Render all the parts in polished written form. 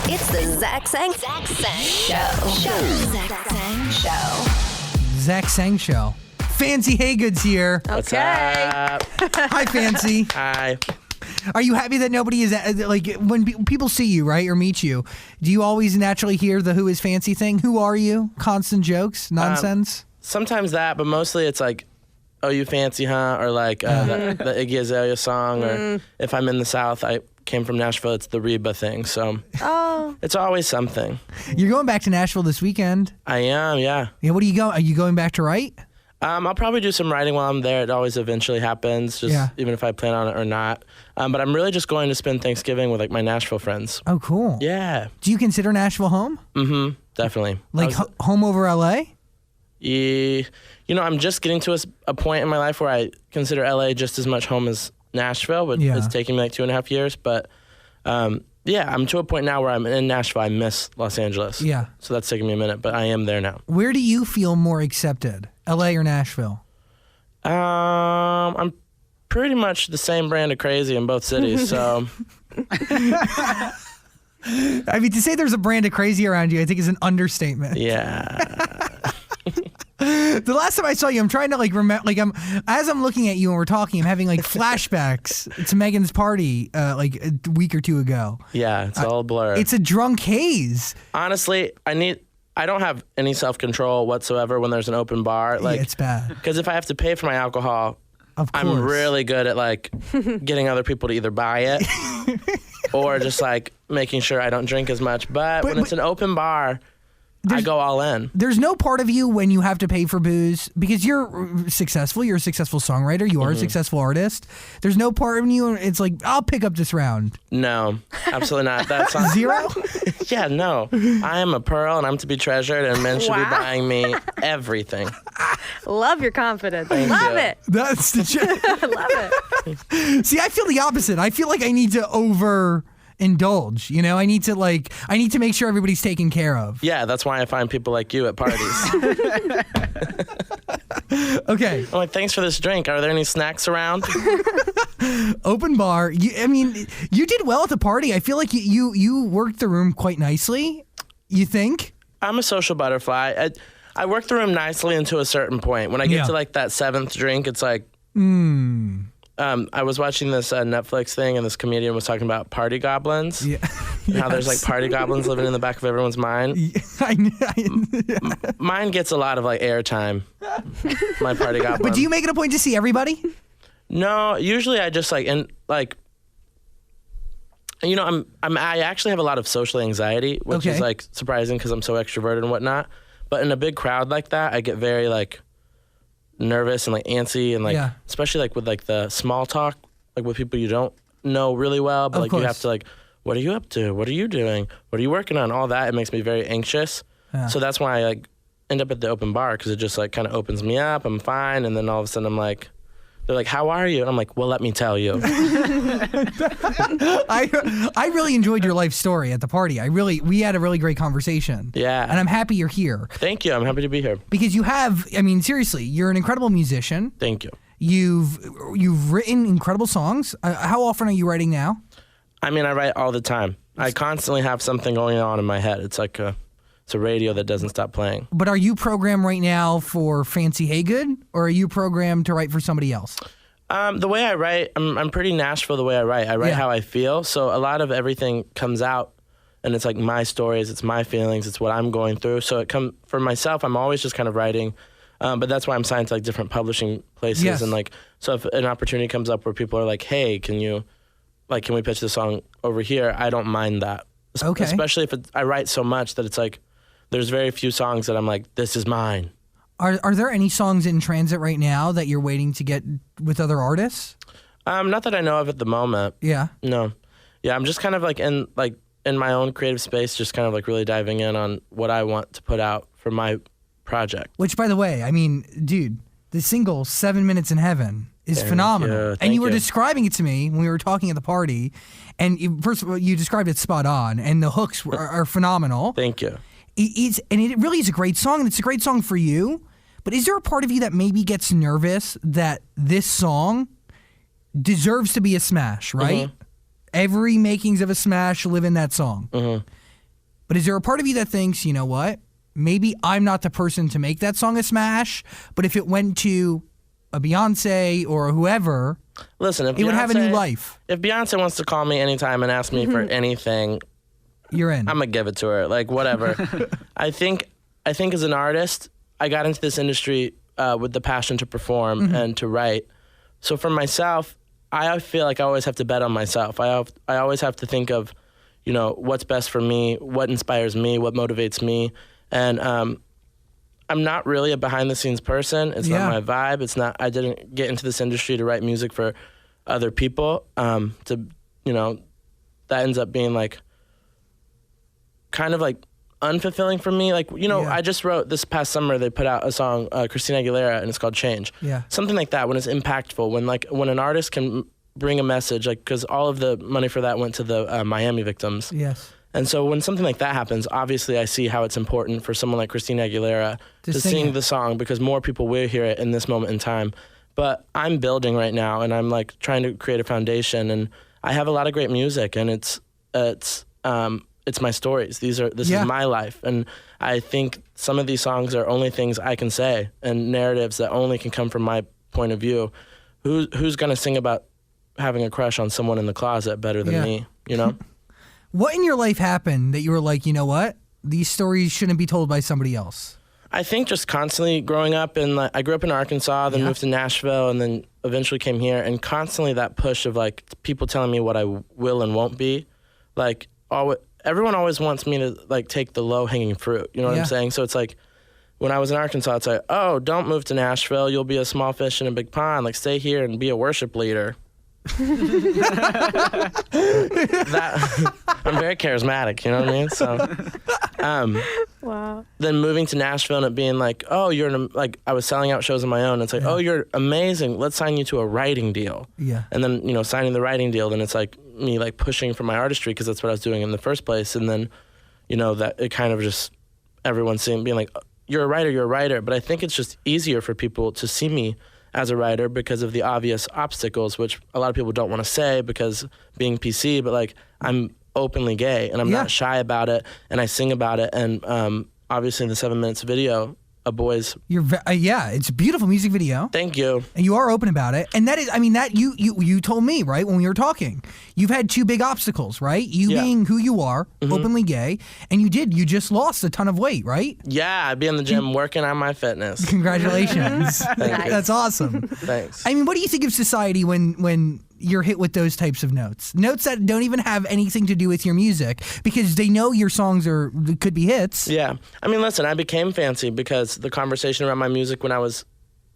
It's the Zach Sang Show. Zach Sang Show. Zach Sang Show. Fancy Hagood's here. What's up? Hi, Fancy. Hi. Are you happy that nobody is, like, when people see you, right, or meet you, do you always naturally hear the who is Fancy thing? Who are you? Constant jokes? Nonsense? Sometimes that, but mostly it's like, oh, you fancy, huh? Or like the Iggy Azalea song, or if I'm in the South, I came from Nashville, it's the Reba thing. So it's always something. You're going back to Nashville this weekend. I am, yeah. Yeah, what are you going? Are you going back to write? I'll probably do some writing while I'm there. It always eventually happens, even if I plan on it or not. But I'm really just going to spend Thanksgiving with like my Nashville friends. Oh, cool. Yeah. Do you consider Nashville home? Mm-hmm. Definitely. Like home over LA? Yeah. You know, I'm just getting to a point in my life where I consider LA just as much home as Nashville, but it's taking me like 2.5 years. But yeah, I'm to a point now where I'm in Nashville. I miss Los Angeles. Yeah. So that's taking me a minute, but I am there now. Where do you feel more accepted, LA or Nashville? I'm pretty much the same brand of crazy in both cities, so. I mean, to say there's a brand of crazy around you, I think is an understatement. Yeah. The last time I saw you, I'm trying to like remember, like as I'm looking at you and we're talking, I'm having like flashbacks to Megan's party like a week or two ago. Yeah, it's all a blur. It's a drunk haze. Honestly, I don't have any self-control whatsoever when there's an open bar. Like, yeah, it's bad. Because if I have to pay for my alcohol, of course, I'm really good at like getting other people to either buy it or just like making sure I don't drink as much. But when it's an open bar, I go all in. There's no part of you when you have to pay for booze because you're successful. You're a successful songwriter. You are a successful artist. There's no part of you. It's like, I'll pick up this round. No, absolutely not. That's not Zero? Yeah, no. I am a pearl and I'm to be treasured, and men should be buying me everything. Love your confidence. Thank Love you. it. That's the Love it. See, I feel the opposite. I feel like I need to overindulge. You know, I need to make sure everybody's taken care of. Yeah, that's why I find people like you at parties. Okay. I'm like, thanks for this drink. Are there any snacks around? Open bar. You did well at the party. I feel like you worked the room quite nicely. You think? I'm a social butterfly. I work the room nicely until a certain point. When I get to like that 7th drink, it's like, I was watching this Netflix thing, and this comedian was talking about party goblins. Yeah. How there's like party goblins living in the back of everyone's mind. Mine gets a lot of like airtime. My party goblin. But do you make it a point to see everybody? No, usually I just like you know, I actually have a lot of social anxiety, which is like surprising because I'm so extroverted and whatnot. But in a big crowd like that, I get very like nervous and like antsy and like especially like with like the small talk, like with people you don't know really well, but like you have to like, what are you up to? What are you doing? What are you working on? All that, it makes me very anxious. So that's why I like end up at the open bar, because it just like kind of opens me up. I'm fine, and then all of a sudden I'm like, they're like, how are you? And I'm like, well, let me tell you. I really enjoyed your life story at the party. We had a really great conversation. Yeah. And I'm happy you're here. Thank you. I'm happy to be here. Because you have, I mean, seriously, you're an incredible musician. Thank you. You've written incredible songs. How often are you writing now? I mean, I write all the time. I constantly have something going on in my head. It's like it's a radio that doesn't stop playing. But are you programmed right now for Fancy Hagood, or are you programmed to write for somebody else? The way I write, I'm pretty Nashville the way I write. I write how I feel, so a lot of everything comes out, and it's like my stories, it's my feelings, it's what I'm going through. So for myself, I'm always just kind of writing, but that's why I'm signed to like different publishing places, and like, so if an opportunity comes up where people are like, hey, can we pitch the song over here? I don't mind that. Okay. Especially if I write so much that it's like, there's very few songs that I'm like, this is mine. Are there any songs in transit right now that you're waiting to get with other artists? Not that I know of at the moment. Yeah. No. Yeah, I'm just kind of like in my own creative space, just kind of like really diving in on what I want to put out for my project. Which, by the way, I mean, dude, the single 7 Minutes in Heaven is phenomenal. And you were describing it to me when we were talking at the party, and first of all, you described it spot on, and the hooks are phenomenal. Thank you. It really is a great song, and it's a great song for you. But is there a part of you that maybe gets nervous that this song deserves to be a smash, right? Every makings of a smash live in that song. But is there a part of you that thinks, you know what? Maybe I'm not the person to make that song a smash, but if it went to a Beyonce or whoever, listen, if it would have a new life. If Beyonce wants to call me anytime and ask me for anything, you're in. I'm gonna give it to her. Like, whatever. I think as an artist, I got into this industry with the passion to perform and to write. So for myself, I feel like I always have to bet on myself. I always have to think of, you know, what's best for me, what inspires me, what motivates me. And I'm not really a behind-the-scenes person. It's not my vibe. It's not. I didn't get into this industry to write music for other people. That ends up being like kind of like unfulfilling for me. Like, you know, I just wrote this past summer. They put out a song, Christina Aguilera, and it's called Change. Yeah, something like that. When it's impactful, when an artist can bring a message, like, because all of the money for that went to the Miami victims. Yes. And so when something like that happens, obviously I see how it's important for someone like Christina Aguilera to sing the song, because more people will hear it in this moment in time. But I'm building right now, and I'm like trying to create a foundation, and I have a lot of great music, and it's my stories. This is my life, and I think some of these songs are only things I can say and narratives that only can come from my point of view. Who's gonna sing about having a crush on someone in the closet better than me? You know. What in your life happened that you were like, you know what? These stories shouldn't be told by somebody else? I think just constantly growing up, and I grew up in Arkansas, then moved to Nashville, and then eventually came here, and constantly that push of like people telling me what I will and won't be. Like, everyone always wants me to like take the low-hanging fruit. You know what I'm saying? So it's like, when I was in Arkansas, it's like, oh, don't move to Nashville. You'll be a small fish in a big pond. Like, stay here and be a worship leader. I'm very charismatic, you know what I mean? So, wow. Then moving to Nashville and it being like, oh, like I was selling out shows on my own. It's like, oh, you're amazing. Let's sign you to a writing deal. Yeah. And then, you know, signing the writing deal, then it's like me like pushing for my artistry, because that's what I was doing in the first place. And then, you know, that it kind of just everyone being like, you're a writer. But I think it's just easier for people to see me as a writer because of the obvious obstacles, which a lot of people don't want to say because being PC, but like I'm openly gay and I'm not shy about it, and I sing about it. And obviously in the 7 minutes video, a boy's... it's a beautiful music video. Thank you. And you are open about it. And that is, I mean, that you told me, right, when we were talking, you've had two big obstacles, right? You being who you are, openly gay, and you just lost a ton of weight, right? Yeah, I'd be in the gym working on my fitness. Congratulations. That's awesome. Thanks. I mean, what do you think of society when you're hit with those types of notes that don't even have anything to do with your music, because they know your songs could be hits? Yeah. I mean, listen, I became fancy because the conversation around my music when I was,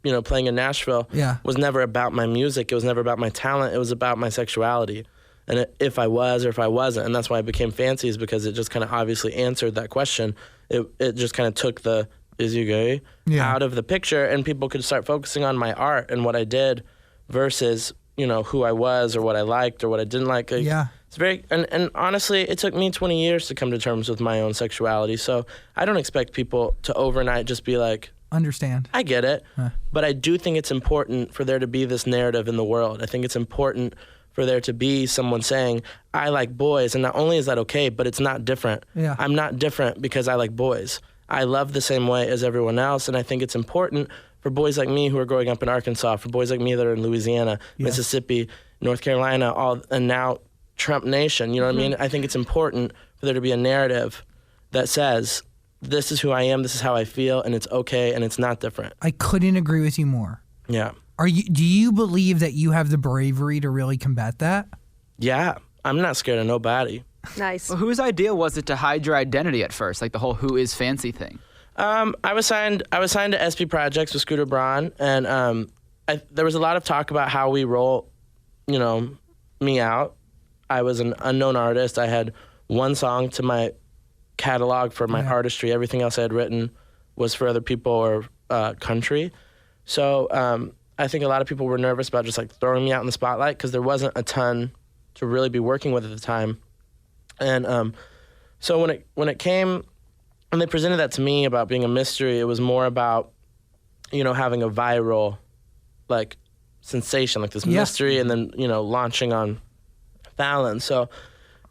you know, playing in Nashville was never about my music. It was never about my talent. It was about my sexuality, and if I was or if I wasn't. And that's why I became fancy, is because it just kind of obviously answered that question. It just kind of took the "is you gay" out of the picture, and people could start focusing on my art and what I did versus, you know, who I was or what I liked or what I didn't like. It's very, and honestly, it took me 20 years to come to terms with my own sexuality. So I don't expect people to overnight just be like, understand. I get it. But I do think it's important for there to be this narrative in the world. I think it's important for there to be someone saying, I like boys. And not only is that okay, but it's not different. Yeah. I'm not different because I like boys. I love the same way as everyone else. And I think it's important for boys like me who are growing up in Arkansas, for boys like me that are in Louisiana, Mississippi, North Carolina, and now Trump Nation, you know what I mean? I think it's important for there to be a narrative that says, this is who I am, this is how I feel, and it's okay, and it's not different. I couldn't agree with you more. Yeah. Do you believe that you have the bravery to really combat that? Yeah. I'm not scared of nobody. Nice. Well, whose idea was it to hide your identity at first, like the whole "who is fancy" thing? I was signed to SP Projects with Scooter Braun, and there was a lot of talk about how we roll, you know, me out. I was an unknown artist. I had one song to my catalog for my artistry. Everything else I had written was for other people or country. So I think a lot of people were nervous about just like throwing me out in the spotlight because there wasn't a ton to really be working with at the time. And so when it came, and they presented that to me about being a mystery, it was more about, you know, having a viral like sensation, like this mystery, and then, you know, launching on Fallon. So,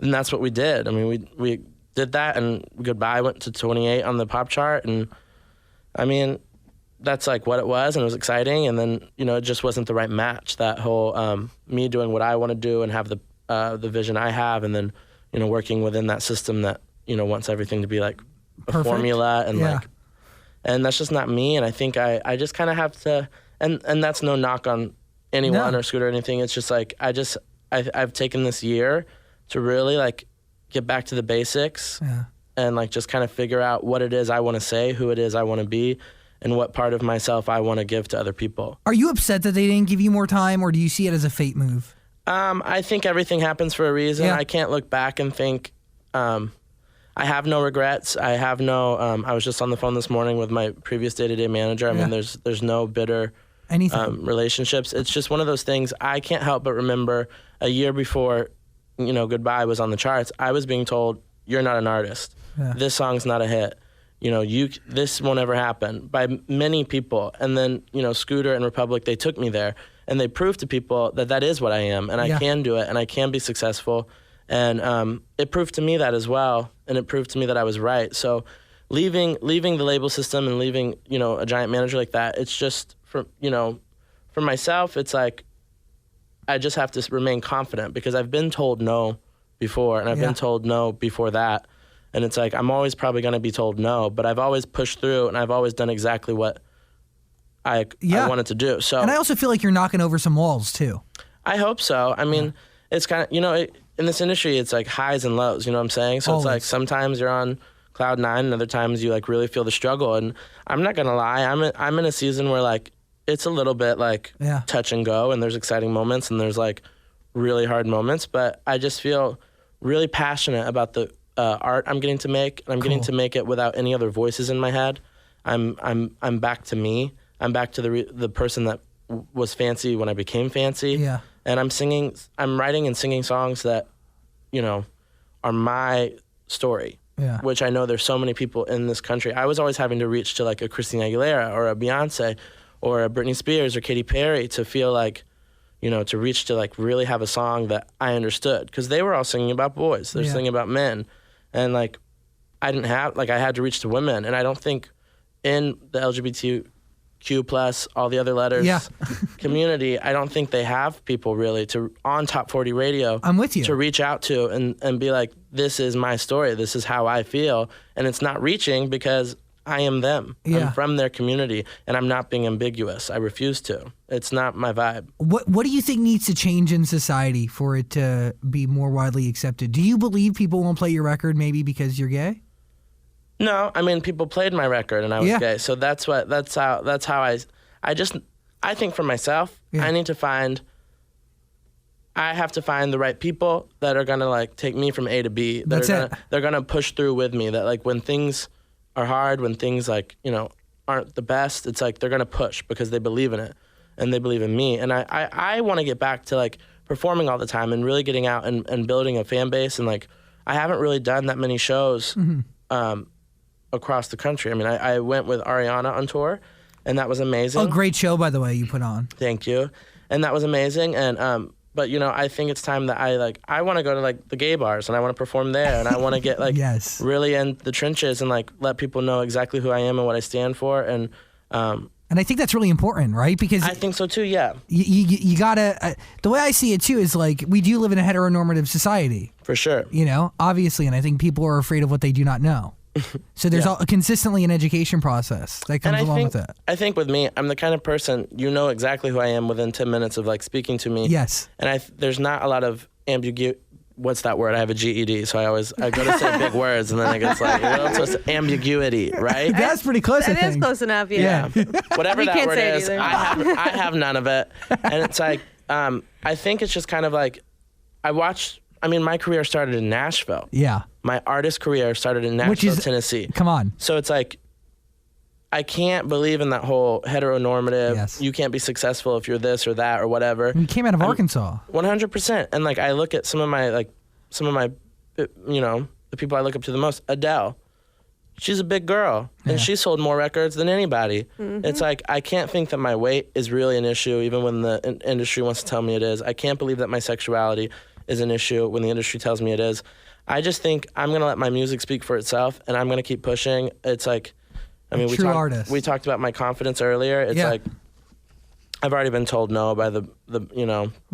and that's what we did. I mean, we did that, and Goodbye went to 28 on the pop chart, and I mean, that's like what it was, and it was exciting, and then, you know, it just wasn't the right match, that whole me doing what I want to do and have the vision I have, and then, you know, working within that system that, you know, wants everything to be like a formula, and like, and that's just not me, and I think I just kind of have to, and that's no knock on anyone or Scooter or anything, it's just like, I've taken this year to really like get back to the basics and like just kind of figure out what it is I want to say, who it is I want to be, and what part of myself I want to give to other people. Are you upset that they didn't give you more time, or do you see it as a fate move? I think everything happens for a reason. I can't look back and think, I have no regrets. I have no, I was just on the phone this morning with my previous day-to-day manager. I mean, there's no bitter relationships. It's just one of those things. I can't help but remember a year before, you know, Goodbye was on the charts, I was being told, you're not an artist. This song's not a hit. You know, this won't ever happen, by many people. And then, you know, Scooter and Republic, they took me there, and they proved to people that that is what I am, and I can do it, and I can be successful. And it proved to me that as well, and it proved to me that I was right. So leaving the label system and leaving, you know, a giant manager like that, it's just, for myself, it's like, I just have to remain confident, because I've been told no before, and I've been told no before that. And it's like, I'm always probably going to be told no, but I've always pushed through, and I've always done exactly what I wanted to do. So, and I also feel like you're knocking over some walls too. I hope so. I mean, it's kind of, you know, in this industry, it's like highs and lows, you know what I'm saying? So It's like sometimes you're on cloud 9, and other times you like really feel the struggle. And I'm not going to lie, I'm in a season where like, it's a little bit like touch and go, and there's exciting moments, and there's like really hard moments, but I just feel really passionate about the art I'm getting to make, and I'm getting to make it without any other voices in my head. I'm back to me. I'm back to the person that was fancy when I became fancy. Yeah. And I'm writing and singing songs that, you know, are my story. Yeah. Which I know there's so many people in this country. I was always having to reach to like a Christina Aguilera or a Beyonce or a Britney Spears or Katy Perry to feel like, you know, to reach to like really have a song that I understood, because they were all singing about boys. They're singing about men. And like, I had to reach to women. And I don't think in the LGBTQ plus all the other letters community, I don't think they have people really on Top 40 radio. I'm with you. To reach out to and be like, this is my story. This is how I feel. And it's not reaching because I am them. I'm from their community, and I'm not being ambiguous. I refuse to. It's not my vibe. What do you think needs to change in society for it to be more widely accepted? Do you believe people won't play your record maybe because you're gay? No, I mean, people played my record and I was gay. So that's how I think for myself, I have to find the right people that are going to like take me from A to B. They're going to push through with me, that like when things are hard, when things like, you know, aren't the best, it's like they're going to push because they believe in it and they believe in me. And I want to get back to like performing all the time and really getting out and building a fan base. And like, I haven't really done that many shows across the country. I mean, I went with Ariana on tour, and that was amazing. Oh, great show, by the way, you put on. Thank you. And that was amazing. And but you know, I think it's time that I want to go to like the gay bars, and I want to perform there, and I want to get like really in the trenches and like let people know exactly who I am and what I stand for. And I think that's really important, right? Because I think so too. Yeah. You gotta. The way I see it too is like, we do live in a heteronormative society. For sure. You know, obviously, and I think people are afraid of what they do not know. So there's consistently an education process that comes along with it. I think with me, I'm the kind of person, you know exactly who I am within 10 minutes of like speaking to me. Yes. And there's not a lot of ambiguity. What's that word? I have a GED, so I go to say big words, and then it gets like, you know, so it's ambiguity, right? That's pretty close, I think. That is close enough, yeah. Whatever that word is, I have none of it. And it's like, I think it's just kind of like, my career started in Nashville. Yeah. My artist career started in Nashville, Tennessee. Come on. So it's like, I can't believe in that whole heteronormative, you can't be successful if you're this or that or whatever. You came out of Arkansas. 100%. And like, I look at some of my, you know, the people I look up to the most, Adele. She's a big girl, and she sold more records than anybody. Mm-hmm. It's like, I can't think that my weight is really an issue, even when the industry wants to tell me it is. I can't believe that my sexuality is an issue when the industry tells me it is. I just think I'm going to let my music speak for itself, and I'm going to keep pushing. It's like, I mean, we talked about my confidence earlier. It's like, I've already been told no by the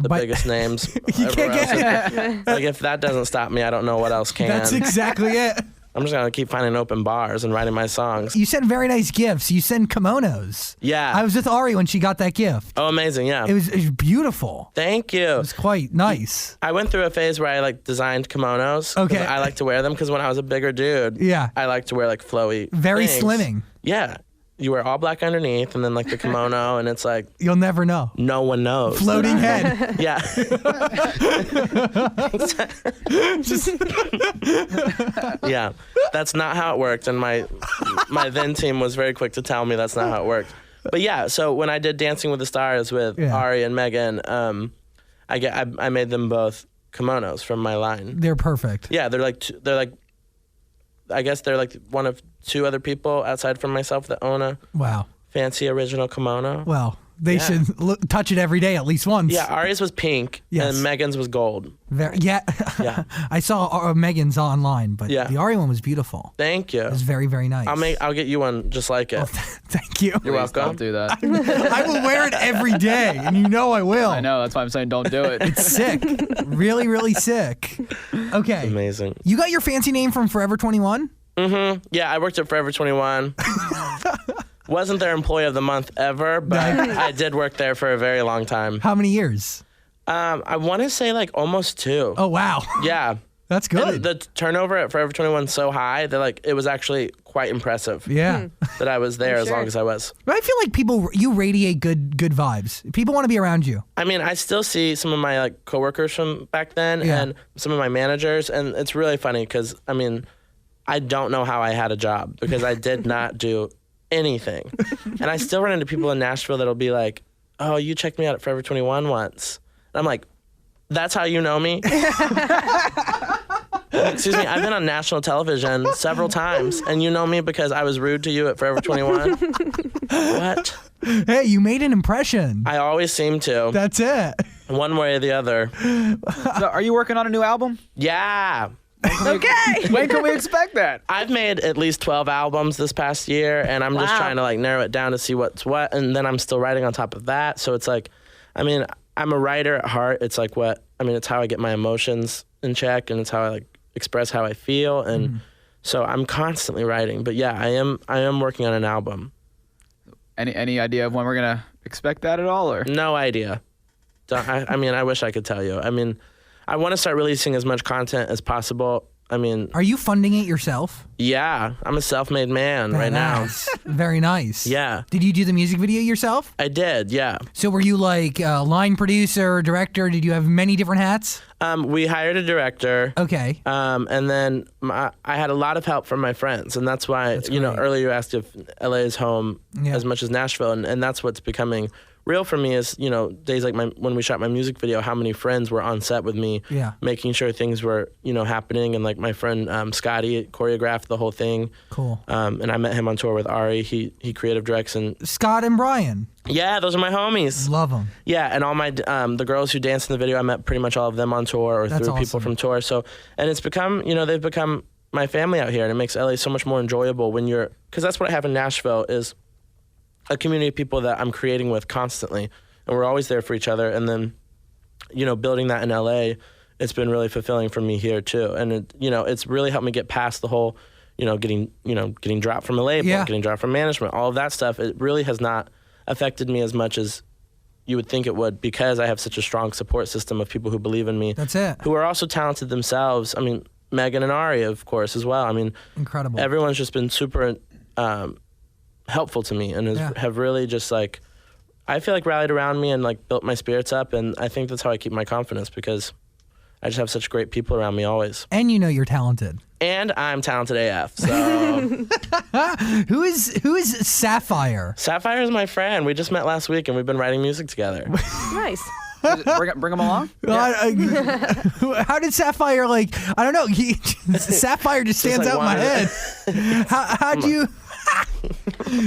biggest names. You can't get it. Like, if that doesn't stop me, I don't know what else can. That's exactly it. I'm just going to keep finding open bars and writing my songs. You send very nice gifts. You send kimonos. Yeah. I was with Ari when she got that gift. Oh, amazing, yeah. It was beautiful. Thank you. It was quite nice. I went through a phase where I like designed kimonos. Okay. I like to wear them because when I was a bigger dude, I like to wear like flowy Very things. slimming. Yeah. You wear all black underneath and then like the kimono and it's like... You'll never know. No one knows. Floating head. Yeah. Yeah. That's not how it worked. And my then team was very quick to tell me that's not how it worked. But yeah, so when I did Dancing with the Stars with Ari and Megan, I made them both kimonos from my line. They're perfect. Yeah, I guess they're like one of 2 other people outside from myself that own a fancy original kimono. Well, they should touch it every day at least once. Yeah, Ari's was pink and Megan's was gold. Yeah. I saw Megan's online, but the Ari one was beautiful. Thank you. It was very, very nice. I'll get you one just like it. Oh, thank you. You're welcome. Don't do that. I will wear it every day, and you know I will. I know. That's why I'm saying don't do it. It's sick. Really, really sick. Okay. It's amazing. You got your fancy name from Forever 21? Mm-hmm. Yeah, I worked at Forever 21. Wasn't their employee of the month ever, but I did work there for a very long time. How many years? I want to say like almost 2. Oh, wow. Yeah. That's good. And the turnover at Forever 21 is so high that like it was actually quite impressive. Yeah. That I was there as long as I was. But I feel like you radiate good vibes. People want to be around you. I mean, I still see some of my like coworkers from back then and some of my managers, and it's really funny because I mean, I don't know how I had a job because I did not do anything. And I still run into people in Nashville that'll be like, "Oh, you checked me out at Forever 21 once." And I'm like, "That's how you know me?" Excuse me, I've been on national television several times, and you know me because I was rude to you at Forever 21? What? Hey, you made an impression. I always seem to. That's it. One way or the other. So are you working on a new album? Yeah. Okay. When can we expect that? I've made at least 12 albums this past year, and I'm just trying to like narrow it down to see what's what, and then I'm still writing on top of that. So it's like, I mean, I'm a writer at heart. It's like it's how I get my emotions in check, and it's how I like express how I feel, and so I'm constantly writing. But yeah, I am working on an album. Any idea of when we're gonna expect that at all, or no idea? I mean, I wish I could tell you. I mean, I want to start releasing as much content as possible. I mean, are you funding it yourself? Yeah, I'm a self-made man right now. Very nice. Yeah. Did you do the music video yourself? I did, yeah. So were you like a line producer, director? Did you have many different hats? We hired a director. Okay. And then I had a lot of help from my friends, and that's why, earlier you asked if LA is home as much as Nashville, and that's what's becoming real for me is, days like when we shot my music video, how many friends were on set with me, making sure things were, happening. And like my friend Scotty choreographed the whole thing. Cool. And I met him on tour with Ari. He creative directs. And Scott and Brian. Yeah, those are my homies. Love them. Yeah, and all my the girls who danced in the video, I met pretty much all of them on tour or through people from tour. So, and it's become, they've become my family out here, and it makes LA so much more enjoyable because that's what I have in Nashville is a community of people that I'm creating with constantly, and we're always there for each other. And then, building that in LA, it's been really fulfilling for me here too. And it's really helped me get past the whole, getting dropped from a label, getting dropped from management, all of that stuff. It really has not affected me as much as you would think it would, because I have such a strong support system of people who believe in me. That's it. Who are also talented themselves. I mean, Megan and Ari, of course, as well. I mean, incredible. Everyone's just been super helpful to me, and have really just like, I feel like rallied around me and like built my spirits up. And I think that's how I keep my confidence, because I just have such great people around me always. And you're talented. And I'm talented AF. So Who is Sapphire? Sapphire is my friend. We just met last week, and we've been writing music together. Nice. Bring him along? Yeah. How did Sapphire I don't know. Sapphire just stands out in my head. How'd you...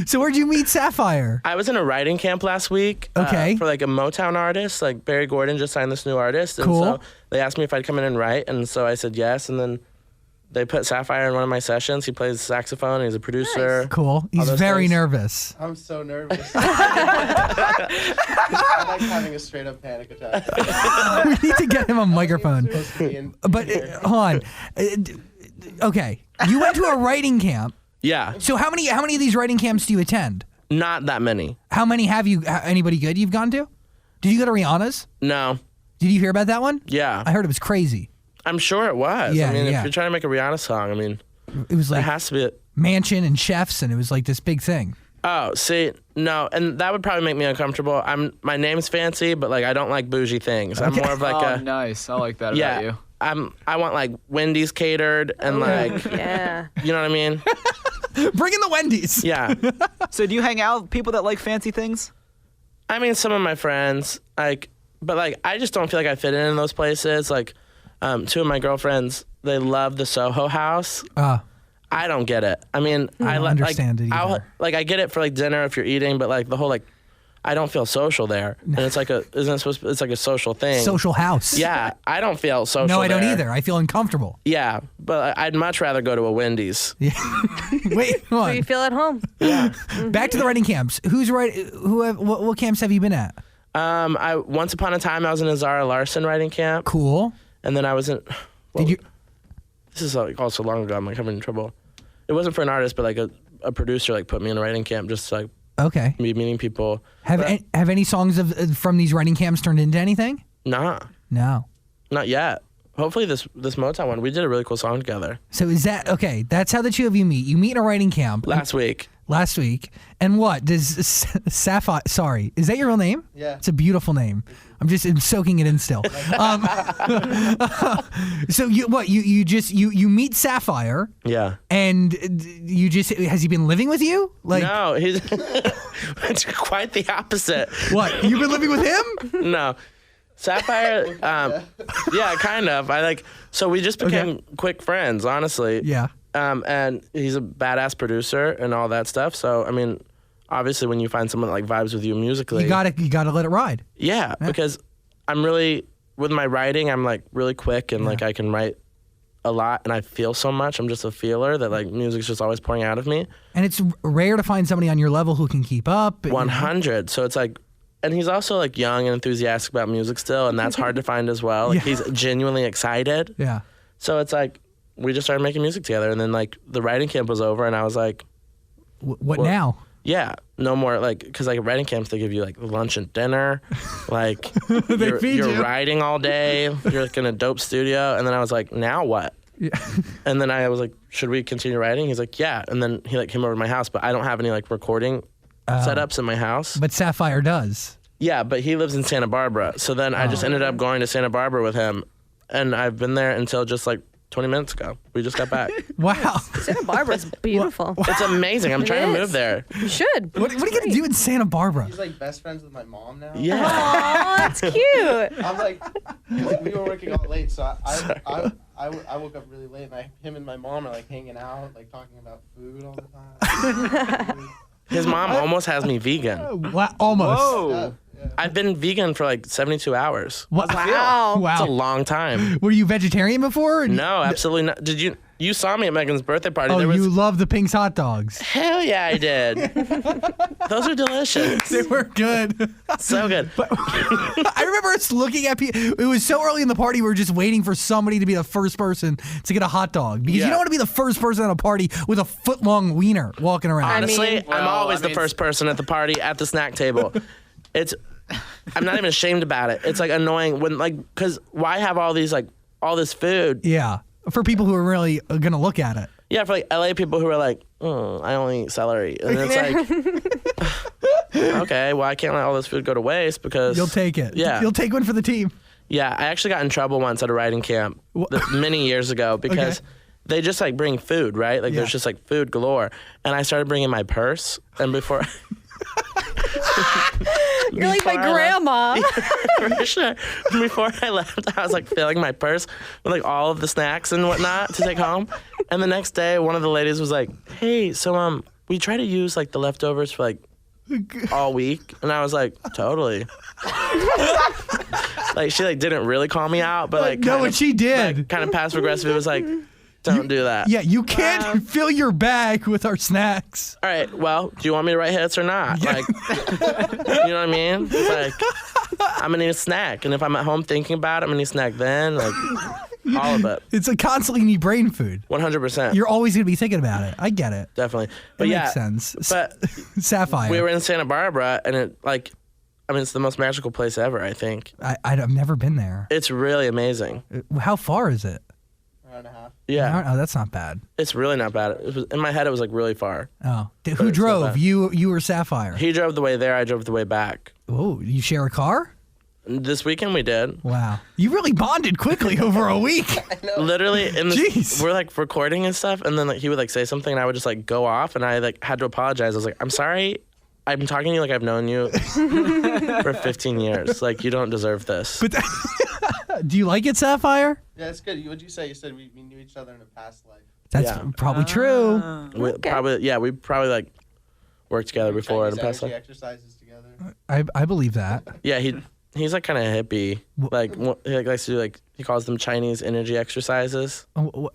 So where'd you meet Sapphire? I was in a writing camp last week. Okay. For like a Motown artist. Like Barry Gordon just signed this new artist. And cool. so they asked me if I'd come in and write. And so I said yes. And then they put Sapphire in one of my sessions. He plays saxophone. He's a producer. Nice. Cool. He's very nervous. I'm so nervous. I'm like having a straight up panic attack. We need to get him a microphone. But hold on. Okay, you went to a writing camp. Yeah. So how many of these writing camps do you attend? Not that many. How many have you? Anybody good you've gone to? Did you go to Rihanna's? No. Did you hear about that one? Yeah. I heard it was crazy. I'm sure it was. Yeah, I mean, yeah. if you're trying to make a Rihanna song, I mean, It was it like has to be. mansion and chefs, and it was like this big thing. Oh, see, no, and that would probably make me uncomfortable. My name's fancy, but like I don't like bougie things. I'm more of like Oh, nice. I like that about you. I want like Wendy's catered and like Yeah. you know what I mean? Bring in the Wendy's. Yeah. So do you hang out with people that like fancy things? I mean, some of my friends like, but like I just don't feel like I fit in those places. Like, two of my girlfriends, they love the Soho House. I don't get it. I mean, I don't understand it either. I get it for like dinner if you're eating, but like the whole like, I don't feel social there, and it's like it's like a social thing. Social house. Yeah, I don't feel social. No, I don't there. either. I feel uncomfortable. Yeah, but I'd much rather go to a Wendy's. Yeah. Wait, hold So you on. feel at home. Back to the writing camps. What camps have you been at? Once upon a time I was in a Zara Larson writing camp, Cool. and then I was in. Did you? This is like also long ago. I'm like having trouble. It wasn't for an artist, but like a producer like put me in a writing camp just to, like Okay. me meeting people. Have any songs from these writing camps turned into anything? Nah, No. not yet. Hopefully this Motown one. We did a really cool song together So is that okay? That's how the two of you meet. You meet in a writing camp last week. last week. And what does Sapphire? Sorry, is that your real name? Yeah. It's a beautiful name. I'm soaking it in still. So you meet Sapphire, Yeah. and has he been living with you? Like No, he's it's quite the opposite. what? You've been living with him? No. Sapphire, yeah, kind of. So we just became quick friends, honestly. Yeah. And he's a badass producer and all that stuff. So, I mean, obviously when you find someone that like vibes with you musically. You gotta let it ride. Yeah, because I'm really, with my writing, I'm like really quick and like I can write a lot and I feel so much. I'm just a feeler that like music's just always pouring out of me. And it's rare to find somebody on your level who can keep up. 100. So it's like, and he's also like young and enthusiastic about music still, and that's hard to find as well. Like he's genuinely excited. Yeah. So it's like we just started making music together, and then like the writing camp was over, and I was like, What now? yeah, no more like because like at writing camps they give you like lunch and dinner, like feed you're you. writing all day, you're like in a dope studio, and then I was like, now what? Yeah. And then I was like, should we continue writing? He's like, yeah, and then he like came over to my house, but I don't have any like recording setups in my house. But Sapphire does. Yeah, but he lives in Santa Barbara. So then I just ended up going to Santa Barbara with him. And I've been there until just like 20 minutes ago. We just got back. Wow. Santa Barbara's beautiful. It's amazing. I'm trying to is. move there. You should. What are you gonna do in Santa Barbara? He's like best friends with my mom now. Yeah. Aw, that's cute. I'm like we were working all late, so I woke up really late, and him and my mom are like hanging out, like talking about food all the time. His mom almost has me vegan. Wow, almost. Whoa. I've been vegan for like 72 hours. What? Wow. It's a Wow. long time. Were you vegetarian before? No, absolutely not. Did you saw me at Megan's birthday party? Oh, There was, you love the Pink's hot dogs. hell yeah, I did. Those are delicious. They were good. So good. I remember us looking at people. It was so early in the party, we were just waiting for somebody to be the first person to get a hot dog. Because you Yeah. don't want to be the first person at a party with a foot-long wiener walking around. Honestly, I'm always the mean, first person at the party at the snack table. I'm not even ashamed about it. It's like annoying when like, cause why have all these like all this food? Yeah. For people who are really going to look at it. Yeah, for like LA people who are like, I only eat celery, and it's like, okay, well I can't let all this food go to waste because You'll take it. Yeah, You'll take one for the team. yeah. I actually got in trouble once at a writing camp many years ago because. Okay. They just like bring food, right? Like Yeah. there's just like food galore. And I started bringing my purse. And before You're like my Before I grandma. for sure. Before I left, I was like filling my purse with like all of the snacks and whatnot to take home. And the next day, one of the ladies was like, "Hey, so we try to use like the leftovers for like all week," and I was like, "Totally." Like she like didn't really call me out, but like No, what she did. kind of passive aggressive. It was like, Don't do that. Yeah, you can't fill your bag with our snacks. All right, well, do you want me to write hits or not? Like, you know what I mean? It's like, I'm going to need a snack. And if I'm at home thinking about it, I'm going to need a snack then. Like, all of it. It's a constantly need brain food. 100%. You're always going to be thinking about it. I get it. Definitely. But It yeah, makes sense. But Sapphire. we were in Santa Barbara, and it, like, I mean, it's the most magical place ever, I think. I've never been there. It's really amazing. How far is it? Hour and a half. Yeah. Oh, that's not bad. It's really not bad. It was, in my head, it was like really far. Oh, who it's not drove? bad. You or Sapphire? He drove the way there. I drove the way back. Oh, you share a car? This weekend we did. Wow, you really bonded quickly over a week. Literally, in Jeez. we're like recording and stuff, and then like he would like say something, and I would just like go off, and I like had to apologize. I was like, I'm sorry. I'm talking to you like I've known you for 15 years. Like, you don't deserve this. But do you like it, Sapphire? Yeah, it's good. What'd you say? You said we knew each other in a past life. That's Yeah. probably true. We probably probably like worked together before in Chinese the past energy life. exercises together. I believe that. Yeah, he's like kind of hippie. Like he like, likes to do like he calls them Chinese energy exercises. Oh,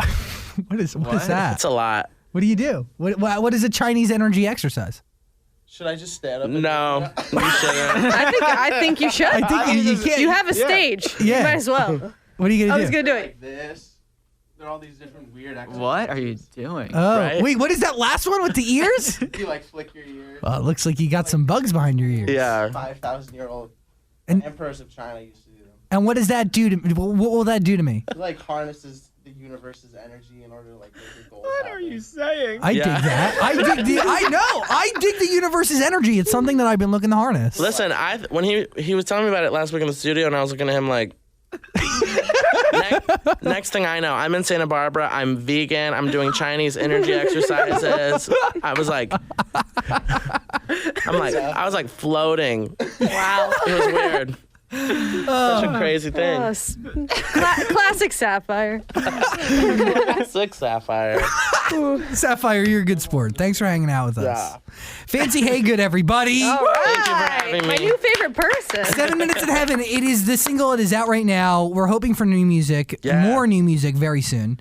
what is that? It's a lot. What do you do? What is a Chinese energy exercise? Should I just stand up? And No, do it? you shouldn't. I think you should. I think you can't. You have a stage. Yeah. You might as well. What are you I gonna was do? gonna do it. Like this. There are all these different weird exercises. What are you doing? Oh, Right? wait, what is that last one with the ears? You like flick your ears. Well, it looks like you got some bugs behind your ears. Yeah. 5,000-year-old And- emperors of China used to do them. And what does that do to me? What will that do to me? It like harnesses the universe's energy in order to like make your goals What happen. are you saying? I dig that. I dig the universe's energy. It's something that I've been looking to harness. Listen, when he was telling me about it last week in the studio, and I was looking at him like. Next thing I know, I'm in Santa Barbara. I'm vegan. I'm doing Chinese energy exercises. I was like floating. Wow. It was weird. Such a crazy thing. Classic Sapphire. Sick Sapphire. Sapphire, you're a good sport. Thanks for hanging out with us. Yeah. Fancy Hagood, everybody. All right. Thank you for having My me. new favorite person. 7 Minutes in Heaven. It is the single. It is out right now. We're hoping for new music, Yeah. more new music very soon.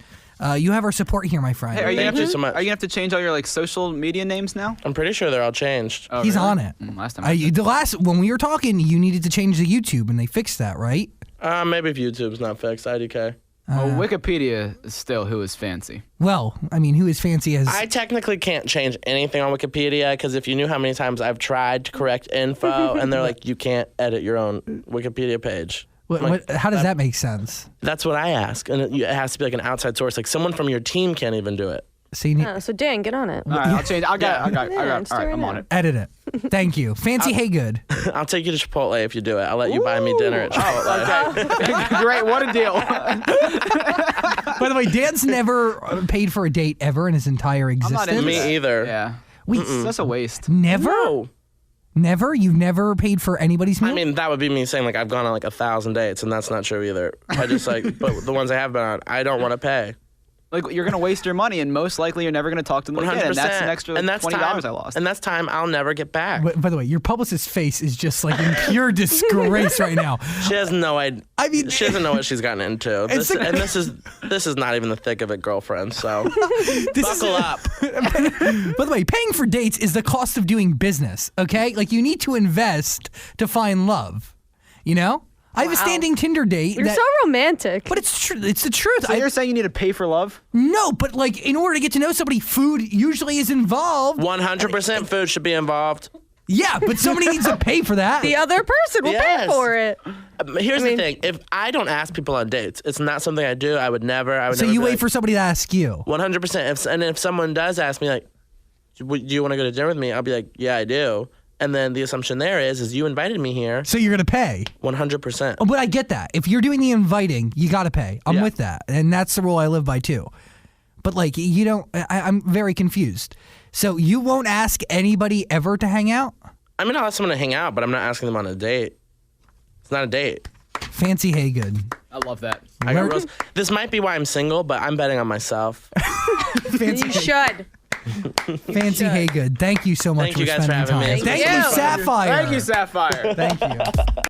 You have our support here, my friend. Hey, are you Thank gonna you have so to, much. Are you gonna have to change all your like social media names now? I'm pretty sure they're all changed. Oh, He's really? on it. Last time. When we were talking, you needed to change the YouTube, and they fixed that, right? Maybe if YouTube's not fixed, IDK. Well, Wikipedia is still who is fancy. Well, I mean, who is fancy as? I technically can't change anything on Wikipedia because if you knew how many times I've tried to correct info and they're like, you can't edit your own Wikipedia page. How does that make sense? That's what I ask, and it has to be like an outside source. Like someone from your team can't even do it. So you need Oh, so Dan, get on it. All right, I'll change. I got. let's All do right, it I'm now. on it. edit it. Thank you, Fancy Hagood. I'll take you to Chipotle if you do it. I'll let you buy me dinner at Chipotle. Great, what a deal. By the way, Dan's never paid for a date ever in his entire not existence. into Me either. Yeah, Wait, that's a waste. never, No. never. You've never paid for anybody's meal. I mean, that would be me saying like I've gone on like 1,000 dates, and that's not true either. I just like, but the ones I have been on, I don't want to pay. Like you're gonna waste your money, and most likely you're never gonna talk to them 100%. again. And that's an extra and that's $20 time, I lost. And that's time I'll never get back. By the way, your publicist's face is just like in pure disgrace right now. She has no idea. I mean, She doesn't know what she's gotten into. This is not even the thick of it, girlfriend. So buckle up. By the way, paying for dates is the cost of doing business. Okay, like you need to invest to find love. You know, I have a standing Tinder date. You're so romantic. But it's true. It's the truth. So you're saying you need to pay for love? No, but like in order to get to know somebody, food usually is involved. 100% food should be involved. Yeah, but somebody needs to pay for that. The other person will pay Yes. for it. Here's the thing: if I don't ask people on dates, it's not something I do. I would never. So you wait for somebody to ask you. 100%. And if someone does ask me, like, do you want to go to dinner with me? I'll be like, yeah, I do. And then the assumption there is you invited me here. So you're gonna pay. 100%. But I get that. If you're doing the inviting, you gotta pay. I'm Yeah. with that, and that's the rule I live by too. But like, you don't. I'm very confused. So you won't ask anybody ever to hang out? I mean, I'll ask someone to hang out, but I'm not asking them on a date. It's not a date. Fancy Hagood. I love that. I got rose. This might be why I'm single, but I'm betting on myself. Fancy, You should. Fancy Hagood. Thank you so much Thank you for guys for spending having time. me. Thank Thank you, you. Sapphire. Thank you, Sapphire. Thank you.